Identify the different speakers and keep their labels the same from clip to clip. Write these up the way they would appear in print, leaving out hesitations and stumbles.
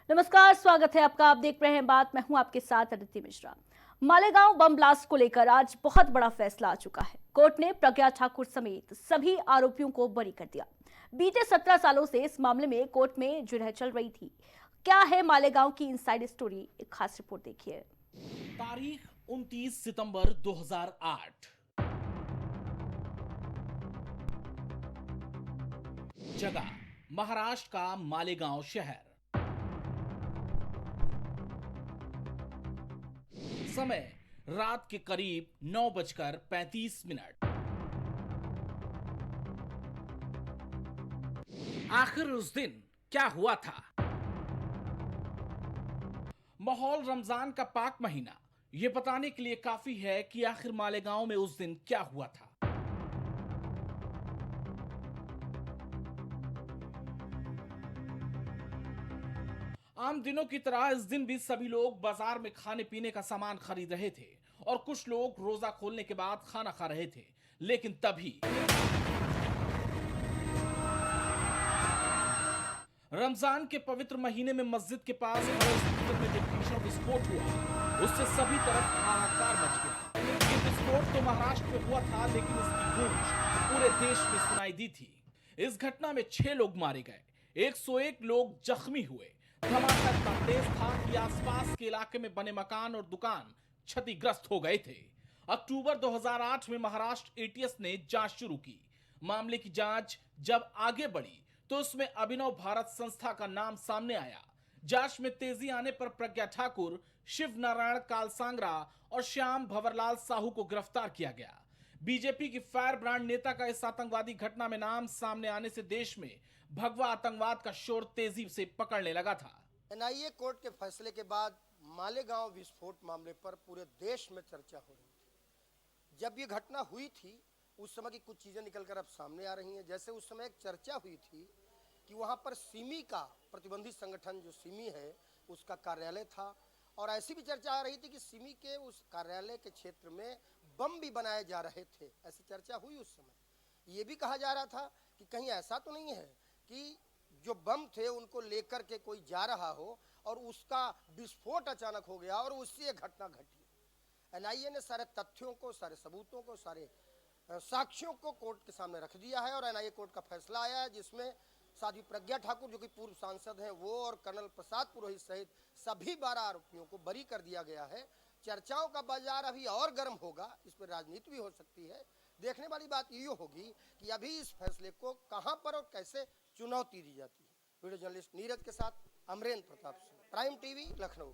Speaker 1: नमस्कार, स्वागत है आपका। आप देख रहे हैं बात। मैं हूं आपके साथ अदिति मिश्रा। मालेगांव बम ब्लास्ट को लेकर आज बहुत बड़ा फैसला आ चुका है। कोर्ट ने प्रज्ञा ठाकुर समेत सभी आरोपियों को बरी कर दिया। बीते 17 सालों से इस मामले में कोर्ट में जुरह चल रही थी। क्या है मालेगांव की इनसाइड स्टोरी, एक खास रिपोर्ट देखिए।
Speaker 2: तारीख 29 सितंबर 2008। जगह महाराष्ट्र का मालेगांव शहर। समय रात के करीब 9:35। आखिर उस दिन क्या हुआ था? माहौल रमजान का पाक महीना यह बताने के लिए काफी है कि आखिर मालेगांव में उस दिन क्या हुआ था। आम दिनों की तरह इस दिन भी सभी लोग बाजार में खाने पीने का सामान खरीद रहे थे और कुछ लोग रोजा खोलने के बाद खाना खा रहे थे। लेकिन तभी रमजान के पवित्र महीने में मस्जिद के पास खड़े स्कूटर में जो भीषण विस्फोट हुआ, उससे सभी तरफ हाहाकार मच गया। ये विस्फोट तो महाराष्ट्र में हुआ था, लेकिन इसकी गूंज पूरे देश में सुनाई दी थी। इस घटना में 6 लोग मारे गए, 101 लोग जख्मी हुए। धमाका इतना तेज था कि आसपास के इलाके में बने मकान और दुकान क्षतिग्रस्त हो गए थे। अक्टूबर 2008 में महाराष्ट्र एटीएस ने जांच शुरू की। मामले की जांच जब आगे बढ़ी तो उसमें अभिनव भारत संस्था का नाम सामने आया। जांच में तेजी आने पर प्रज्ञा ठाकुर, शिव नारायण कालसांगरा और श्याम भंवरलाल साहू को गिरफ्तार किया गया। बीजेपी की फायर ब्रांड नेता का इस आतंकवादी घटना में नाम सामने आने से देश में भगवा आतंकवाद का शोर तेजी से पकड़ने लगा था।
Speaker 3: एनआईए कोर्ट के फैसले के बाद मालेगांव विस्फोट मामले पर पूरे देश में चर्चा हो रही थी। जब ये घटना हुई थी उस समय की कुछ चीजें निकलकर अब सामने आ रही हैं। जैसे उस समय एक चर्चा हुई थी कि वहां पर सिमी का प्रतिबंधित संगठन जो सिमी है उसका कार्यालय था, और ऐसी भी चर्चा आ रही थी कि सिमी के उस कार्यालय के क्षेत्र में बम भी बनाए जा रहे थे। ऐसी चर्चा हुई उस समय। ये भी कहा जा रहा था कि कहीं ऐसा तो नहीं है कि जो बम थे उनको लेकर के कोई जा रहा हो और उसका विस्फोट अचानक हो गया और उससे ये घटना घटी। एनआईए ने सारे तथ्यों को, सारे सबूतों को, सारे साक्ष्यों को कोर्ट के सामने रख दिया है और एनआईए कोर्ट का फैसला आया है, जिसमें साध्वी प्रज्ञा ठाकुर जो कि पूर्व सांसद हैं वो और कर्नल प्रसाद पुरोहित सहित सभी 12 आरोपियों को बरी कर दिया गया है। चर्चाओं का बाजार अभी और गर्म होगा, इस पर राजनीति भी हो सकती है। देखने वाली बात ये होगी कि अभी इस फैसले को कहां पर और कैसे चुनौती दी जाती है। वीडियो जर्नलिस्ट नीरज के साथ अमरेंद्र प्रताप सिंह, प्राइम टीवी, लखनऊ।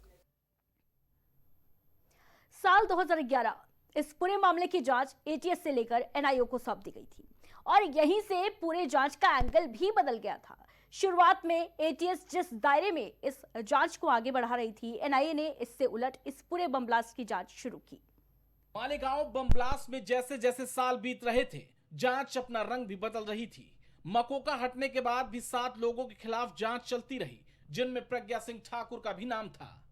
Speaker 1: साल 2011 इस पूरे मामले की जांच एटीएस से लेकर एनआईए को सौंप दी गई थी और यहीं से पूरे जांच का एंगल भी बदल गया था। शुरुआत में एटीएस जिस दायरे में इस जांच को आगे बढ़ा रही थी, एनआईए ने इससे उलट इस पूरे बम ब्लास्ट की जांच शुरू की।
Speaker 2: मालेगांव बम ब्लास्ट में जैसे जैसे साल बीत रहे थे, जांच अपना रंग भी बदल रही थी। मकोका हटने के बाद भी 7 लोगों के खिलाफ जांच चलती रही, जिनमें प्रज्ञा सिंह ठाकुर का भी नाम था।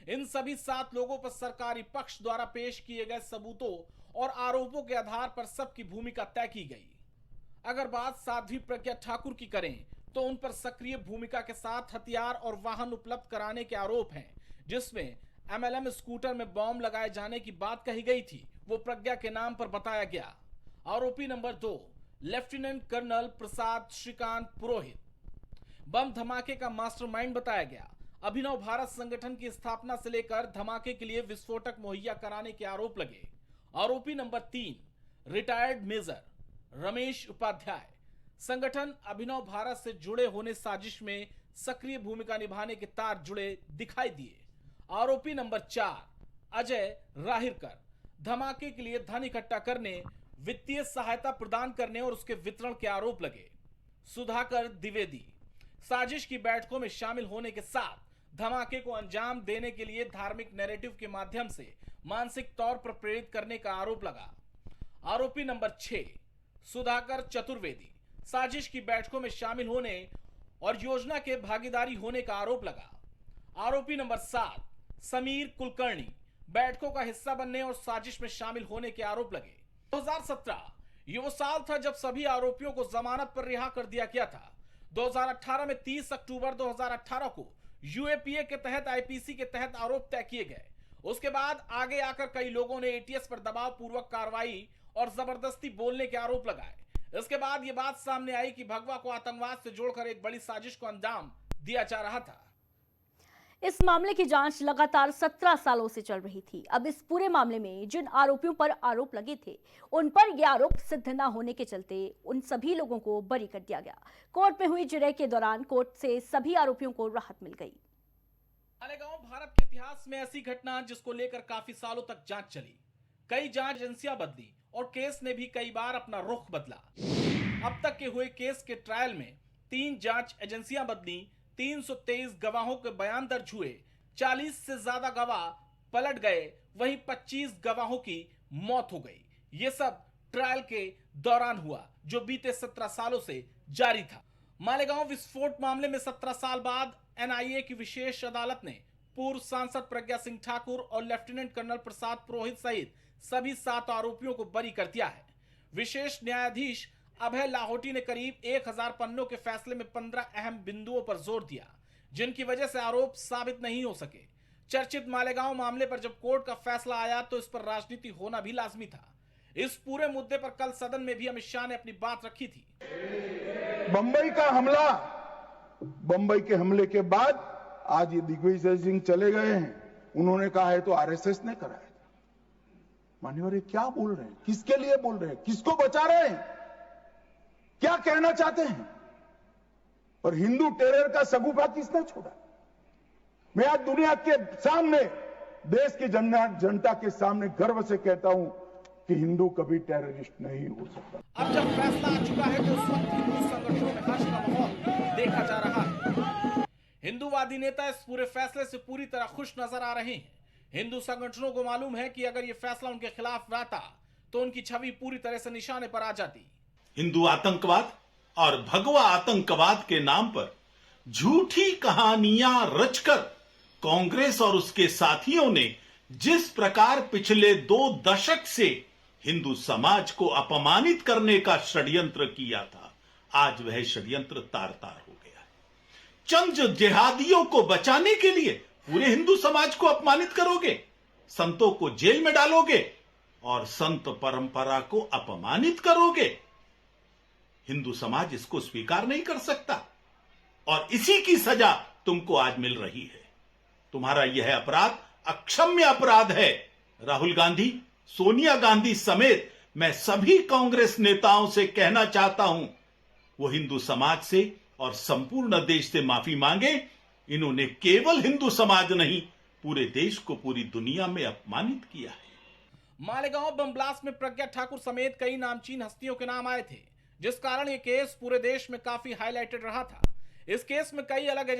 Speaker 2: इन सभी 7 लोगों पर सरकारी पक्ष द्वारा पेश किए गए सबूतों और आरोपों के आधार पर सबकी भूमिका तय की गई। अगर बात साध्वी प्रज्ञा ठाकुर की करें तो उन पर सक्रिय भूमिका के साथ हथियार और वाहन उपलब्ध कराने के आरोप हैं, जिसमें एमएलएम स्कूटर में बॉम्ब लगाए जाने की बात कही गई थी, वो प्रज्ञा के नाम पर बताया गया। आरोपी नंबर 2 लेफ्टिनेंट कर्नल प्रसाद श्रीकांत पुरोहित, बम धमाके का मास्टरमाइंड बताया गया। अभिनव भारत संगठन की स्थापना से लेकर धमाके के लिए विस्फोटक मुहैया कराने के आरोप लगे। आरोपी नंबर 3 रिटायर्ड मेजर रमेश उपाध्याय, संगठन अभिनव भारत से जुड़े होने साजिश में सक्रिय भूमिका निभाने के तार जुड़े दिखाई दिए। आरोपी नंबर 4 अजय राहिरकर, धमाके के लिए धन इकट्ठा करने, वित्तीय सहायता प्रदान करने और उसके वितरण के आरोप लगे। सुधाकर द्विवेदी, साजिश की बैठकों में शामिल होने के साथ धमाके को अंजाम देने के लिए धार्मिक नैरेटिव के माध्यम से मानसिक तौर पर प्रेरित करने का आरोप लगा। आरोपी नंबर 6 सुधाकर चतुर्वेदी, साजिश की बैठकों में शामिल होने और योजना के भागीदारी होने का आरोप लगा। आरोपी नंबर 7 समीर कुलकर्णी, बैठकों का हिस्सा बनने और साजिश में शामिल होने के आरोप लगे। 2017 ये वो साल था जब सभी आरोपियों को जमानत पर रिहा कर दिया गया था। 2018 में 30 अक्टूबर 2018 को यूएपीए के तहत आईपीसी के तहत आरोप तय किए गए। उसके बाद आगे आकर कई लोगों ने एटीएस पर दबाव पूर्वक कार्रवाई और जबरदस्ती बोलने के आरोप लगाए। इसके बाद यह बात सामने आई कि भगवा को आतंकवाद से जोड़कर एक बड़ी साजिश को अंजाम दिया जा रहा था।
Speaker 1: इस मामले की जांच लगातार 17 सालों से चल रही थी। अब इस पूरे मामले में जिन आरोपियों पर आरोप लगे थे, उन पर ये आरोप सिद्ध न होने के चलते उन सभी लोगों को बरी कर दिया गया। कोर्ट में हुई जिरह के दौरान कोर्ट से सभी आरोपियों को राहत मिल गई।
Speaker 2: मालेगांव भारत के इतिहास में ऐसी घटना जिसको लेकर काफी सालों तक जांच चली, कई जांच एजेंसियां बदली और केस ने भी कई बार अपना रुख बदला। अब तक के हुए केस के ट्रायल में 3 जांच एजेंसियां बदली, 323 गवाहों के बयान दर्ज हुए, 40 से ज्यादा गवाह पलट गए, वहीं 25 गवाहों की मौत हो गई। ये सब ट्रायल के दौरान हुआ जो बीते 17 सालों से जारी था। मालेगांव विस्फोट मामले में 17 साल बाद एनआईए की विशेष अदालत ने पूर्व सांसद प्रज्ञा सिंह ठाकुर और लेफ्टिनेंट कर्नल प्रसाद पुरोहित सहित सभी 7 आरोपियों को बरी कर दिया है। विशेष न्यायाधीश अभय लाहौटी ने करीब 1000 पन्नों के फैसले में 15 अहम बिंदुओं पर जोर दिया, जिनकी वजह से आरोप साबित नहीं हो सके। चर्चित मालेगांव मामले पर जब कोर्ट का फैसला आया तो इस पर राजनीति होना भी लाजमी था। इस पूरे मुद्दे पर कल सदन में भी अमित शाह ने अपनी बात रखी थी।
Speaker 4: बंबई का हमला, बंबई के हमले के बाद आज ये दिग्विजय सिंह चले गए हैं। उन्होंने कहा है तो आरएसएस ने कराया था। मान्यवर, ये क्या बोल रहे हैं? किसके लिए बोल रहे हैं? किसको बचा रहे हैं? क्या कहना चाहते हैं? और हिंदू टेरर का सगुफा किसने छोड़ा? मैं आज दुनिया के सामने, देश की जनता के सामने गर्व से कहता हूं कि हिंदू कभी टेररिस्ट नहीं हो सकता।
Speaker 2: अब जब फैसला आ चुका है तो उस वक्त हिंदू संगठनों में हर्ष का माहौल देखा जा रहा है। हिंदूवादी नेता इस पूरे फैसले से पूरी तरह खुश नजर आ रहे हैं। हिंदू संगठनों को मालूम है कि अगर ये फैसला उनके खिलाफ रहता तो उनकी छवि पूरी तरह से निशाने पर आ जाती।
Speaker 5: हिंदू आतंकवाद और भगवा आतंकवाद के नाम पर झूठी कहानियां रचकर कांग्रेस और उसके साथियों ने जिस प्रकार पिछले 2 दशक से हिंदू समाज को अपमानित करने का षड्यंत्र किया था, आज वह षड्यंत्र तार-तार हो गया है। चंद जिहादियों को बचाने के लिए पूरे हिंदू समाज को अपमानित करोगे, संतों को जेल में डालोगे और संत परंपरा को अपमानित करोगे। हिंदू समाज इसको स्वीकार नहीं कर सकता और इसी की सजा तुमको आज मिल रही है। तुम्हारा यह अपराध अक्षम्य अपराध है। राहुल गांधी, सोनिया गांधी समेत मैं सभी कांग्रेस नेताओं से कहना चाहता हूं, वो हिंदू समाज से और संपूर्ण देश से माफी मांगे। इन्होंने केवल हिंदू समाज नहीं, पूरे देश को, पूरी दुनिया में अपमानित किया है।
Speaker 2: मालेगांव बम ब्लास्ट में प्रज्ञा ठाकुर समेत कई नामचीन हस्तियों के नाम आए थे, जिस कारण यह केस पूरे देश में काफी हाईलाइटेड रहा था। इस केस में कई अलग